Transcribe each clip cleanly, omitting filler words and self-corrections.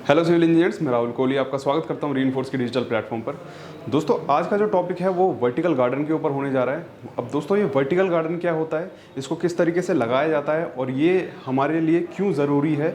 Hello civil engineers, मैं राहुल कोहली आपका स्वागत करता हूं रीइंफोर्स के डिजिटल प्लेटफॉर्म पर। दोस्तों, आज का जो टॉपिक है वो वर्टिकल गार्डन के ऊपर होने जा रहा है। अब दोस्तों, ये वर्टिकल गार्डन क्या होता है, इसको किस तरीके से लगाया जाता है और ये हमारे लिए क्यों ज़रूरी है,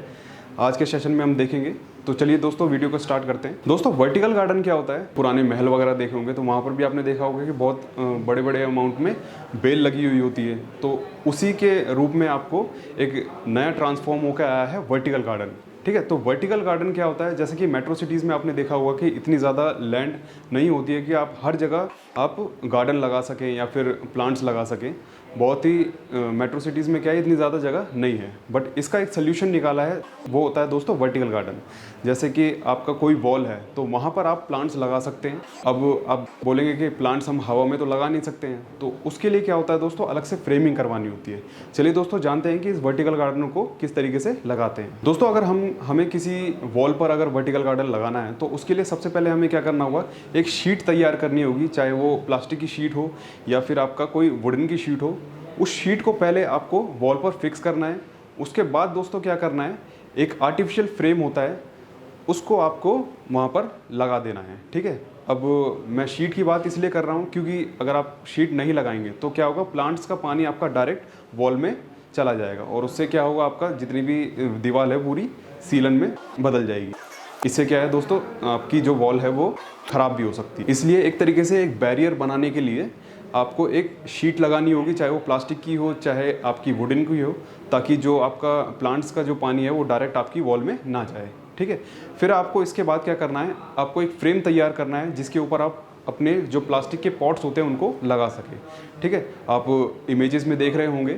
आज के सेशन में हम देखेंगे। तो चलिए दोस्तों, वीडियो को स्टार्ट करते हैं। दोस्तों, वर्टिकल गार्डन क्या होता है, पुराने महल वगैरह देखे होंगे तो वहाँ पर भी आपने देखा होगा कि बहुत बड़े बड़े अमाउंट में बेल लगी हुई होती है। तो उसी के रूप में आपको एक नया ट्रांसफॉर्म होकर आया है वर्टिकल गार्डन। ठीक है, तो वर्टिकल गार्डन क्या होता है, जैसे कि मेट्रो सिटीज़ में आपने देखा होगा कि इतनी ज़्यादा लैंड नहीं होती है कि आप हर जगह आप गार्डन लगा सकें या फिर प्लांट्स लगा सकें। बहुत ही मेट्रो सिटीज़ में क्या है, इतनी ज़्यादा जगह नहीं है। बट इसका एक सोल्यूशन निकाला है, वो होता है दोस्तों वर्टिकल गार्डन। जैसे कि आपका कोई वॉल है तो वहाँ पर आप प्लांट्स लगा सकते हैं। अब आप बोलेंगे कि प्लांट्स हम हवा में तो लगा नहीं सकते हैं, तो उसके लिए क्या होता है दोस्तों, अलग से फ्रेमिंग करवानी होती है। चलिए दोस्तों, जानते हैं कि इस वर्टिकल गार्डन को किस तरीके से लगाते हैं। दोस्तों, अगर हमें किसी वॉल पर अगर वर्टिकल गार्डन लगाना है तो उसके लिए सबसे पहले हमें क्या करना होगा, एक शीट तैयार करनी होगी, चाहे वो प्लास्टिक की शीट हो या फिर आपका कोई वुडन की शीट हो। उस शीट को पहले आपको वॉल पर फिक्स करना है। उसके बाद दोस्तों क्या करना है, एक आर्टिफिशियल फ्रेम होता है, उसको आपको वहाँ पर लगा देना है। ठीक है, अब मैं शीट की बात इसलिए कर रहा हूँ क्योंकि अगर आप शीट नहीं लगाएंगे तो क्या होगा, प्लांट्स का पानी आपका डायरेक्ट वॉल में चला जाएगा और उससे क्या होगा, आपका जितनी भी दीवार है पूरी सीलन में बदल जाएगी। इससे क्या है दोस्तों, आपकी जो वॉल है वो ख़राब भी हो सकती है। इसलिए एक तरीके से एक बैरियर बनाने के लिए आपको एक शीट लगानी होगी, चाहे वो प्लास्टिक की हो चाहे आपकी वुडन की हो, ताकि जो आपका प्लांट्स का जो पानी है वो डायरेक्ट आपकी वॉल में ना जाए। ठीक है, फिर आपको इसके बाद क्या करना है, आपको एक फ्रेम तैयार करना है जिसके ऊपर आप अपने जो प्लास्टिक के पॉट्स होते हैं उनको लगा सकें। ठीक है, आप इमेजेस में देख रहे होंगे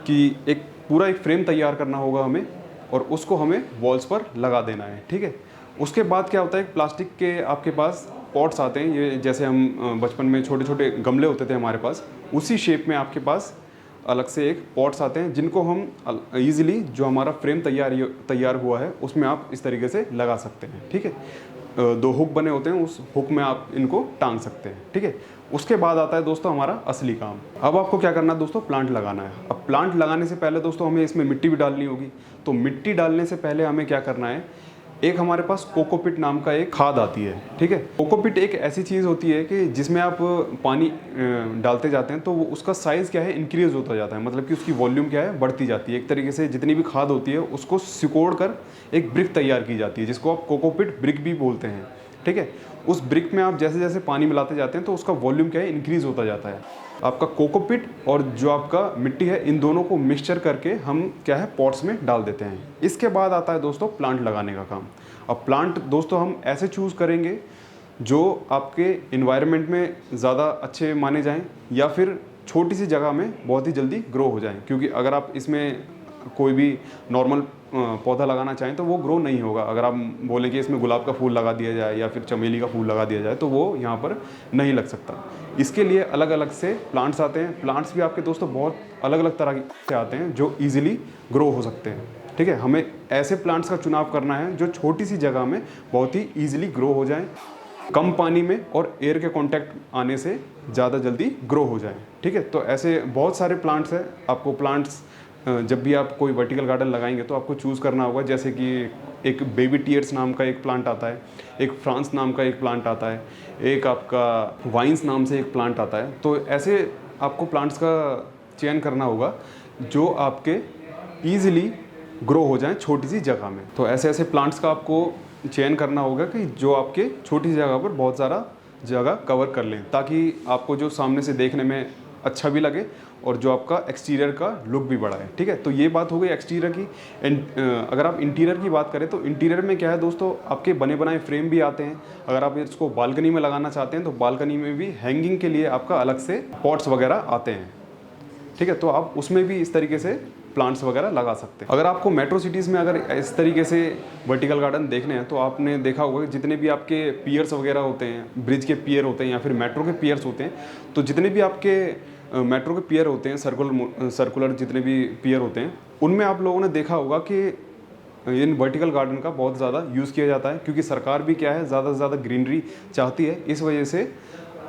कि एक पूरा एक फ्रेम तैयार करना होगा हमें और उसको हमें वॉल्स पर लगा देना है। ठीक है, उसके बाद क्या होता है, प्लास्टिक के आपके पास पॉट्स आते हैं, ये जैसे हम बचपन में छोटे छोटे गमले होते थे हमारे पास, उसी शेप में आपके पास अलग से एक पॉट्स आते हैं जिनको हम ईजिली जो हमारा फ्रेम तैयार हुआ है उसमें आप इस तरीके से लगा सकते हैं। ठीक है, दो हुक बने होते हैं, उस हुक में आप इनको टांग सकते हैं। ठीक है, उसके बाद आता है दोस्तों हमारा असली काम। अब आपको क्या करना है दोस्तों, प्लांट लगाना है। अब प्लांट लगाने से पहले दोस्तों हमें इसमें मिट्टी भी डालनी होगी। तो मिट्टी डालने से पहले हमें क्या करना है, एक हमारे पास कोकोपिट नाम का एक खाद आती है। ठीक है, कोकोपिट एक ऐसी चीज़ होती है कि जिसमें आप पानी डालते जाते हैं तो वो उसका साइज़ क्या है, इंक्रीज होता जाता है, मतलब कि उसकी वॉल्यूम क्या है, बढ़ती जाती है। एक तरीके से जितनी भी खाद होती है उसको सिकोड़ कर एक ब्रिक तैयार की जाती है, जिसको आप कोकोपिट ब्रिक भी बोलते हैं। ठीक है, उस ब्रिक में आप जैसे जैसे पानी मिलाते जाते हैं तो उसका वॉल्यूम क्या है, इंक्रीज होता जाता है। आपका कोकोपिट और जो आपका मिट्टी है, इन दोनों को मिक्सचर करके हम क्या है, पॉट्स में डाल देते हैं। इसके बाद आता है दोस्तों प्लांट लगाने का काम। अब प्लांट दोस्तों हम ऐसे चूज़ करेंगे जो आपके इन्वायरमेंट में ज़्यादा अच्छे माने जाएं या फिर छोटी सी जगह में बहुत ही जल्दी ग्रो हो जाएं, क्योंकि अगर आप इसमें कोई भी नॉर्मल पौधा लगाना चाहें तो वो ग्रो नहीं होगा। अगर आप बोलें कि इसमें गुलाब का फूल लगा दिया जाए या फिर चमेली का फूल लगा दिया जाए तो वो यहाँ पर नहीं लग सकता। इसके लिए अलग अलग से प्लांट्स आते हैं। प्लांट्स भी आपके दोस्तों बहुत अलग अलग तरह से आते हैं जो ईजिली ग्रो हो सकते हैं। ठीक है, हमें ऐसे प्लांट्स का चुनाव करना है जो छोटी सी जगह में बहुत ही ईजिली ग्रो हो जाएं, कम पानी में और एयर के कांटेक्ट आने से ज़्यादा जल्दी ग्रो हो जाएं। ठीक है, तो ऐसे बहुत सारे प्लांट्स हैं। आपको प्लांट्स जब भी आप कोई वर्टिकल गार्डन लगाएंगे तो आपको चूज़ करना होगा, जैसे कि एक बेबी टीयर्स नाम का एक प्लांट आता है, एक फ्रांस नाम का एक प्लांट आता है, एक आपका वाइन्स नाम से एक प्लांट आता है। तो ऐसे आपको प्लांट्स का चयन करना होगा जो आपके ईजिली ग्रो हो जाएं छोटी सी जगह में। तो ऐसे ऐसे प्लांट्स का आपको चयन करना होगा कि जो आपके छोटी सी जगह पर बहुत सारा जगह कवर कर लें, ताकि आपको जो सामने से देखने में अच्छा भी लगे और जो आपका एक्सटीरियर का लुक भी बढ़ाए। ठीक है, तो ये बात हो गई एक्सटीरियर की। अगर आप इंटीरियर की बात करें तो इंटीरियर में क्या है दोस्तों, आपके बने बनाए फ्रेम भी आते हैं। अगर आप इसको बालकनी में लगाना चाहते हैं तो बालकनी में भी हैंगिंग के लिए आपका अलग से पॉट्स वगैरह आते हैं। ठीक है, तो आप उसमें भी इस तरीके से प्लांट्स वगैरह लगा सकते हैं। अगर आपको मेट्रो सिटीज़ में अगर इस तरीके से वर्टिकल गार्डन देखने हैं तो आपने देखा होगा कि जितने भी आपके पियर्स वगैरह होते हैं, ब्रिज के पियर होते हैं या फिर मेट्रो के पियर्स होते हैं, तो जितने भी आपके मेट्रो के पियर होते हैं, सर्कुलर जितने भी पियर होते हैं, उनमें आप लोगों ने देखा होगा कि इन वर्टिकल गार्डन का बहुत ज़्यादा यूज़ किया जाता है, क्योंकि सरकार भी क्या है, ज़्यादा से ज़्यादा ग्रीनरी चाहती है। इस वजह से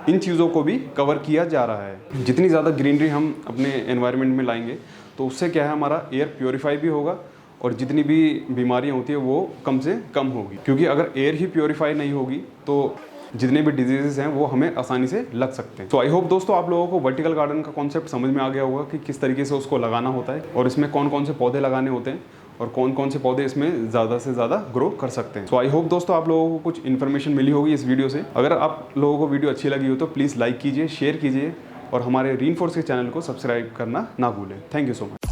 इन चीज़ों को भी कवर किया जा रहा है। जितनी ज़्यादा ग्रीनरी हम अपने एनवायरनमेंट में लाएंगे तो उससे क्या है, हमारा एयर प्योरीफाई भी होगा और जितनी भी बीमारियां होती है वो कम से कम होगी, क्योंकि अगर एयर ही प्योरीफाई नहीं होगी तो जितने भी डिजीजेस हैं वो हमें आसानी से लग सकते हैं। तो आई होप दोस्तों आप लोगों को वर्टिकल गार्डन का कॉन्सेप्ट समझ में आ गया होगा कि किस तरीके से उसको लगाना होता है और इसमें कौन कौन से पौधे लगाने होते हैं और कौन कौन से पौधे इसमें ज़्यादा से ज़्यादा ग्रो कर सकते हैं। तो आई होप दोस्तों आप लोगों को कुछ इन्फॉर्मेशन मिली होगी इस वीडियो से। अगर आप लोगों को वीडियो अच्छी लगी हो तो प्लीज़ लाइक कीजिए, शेयर कीजिए और हमारे रीइंफोर्स के चैनल को सब्सक्राइब करना ना भूलें। Thank you so much.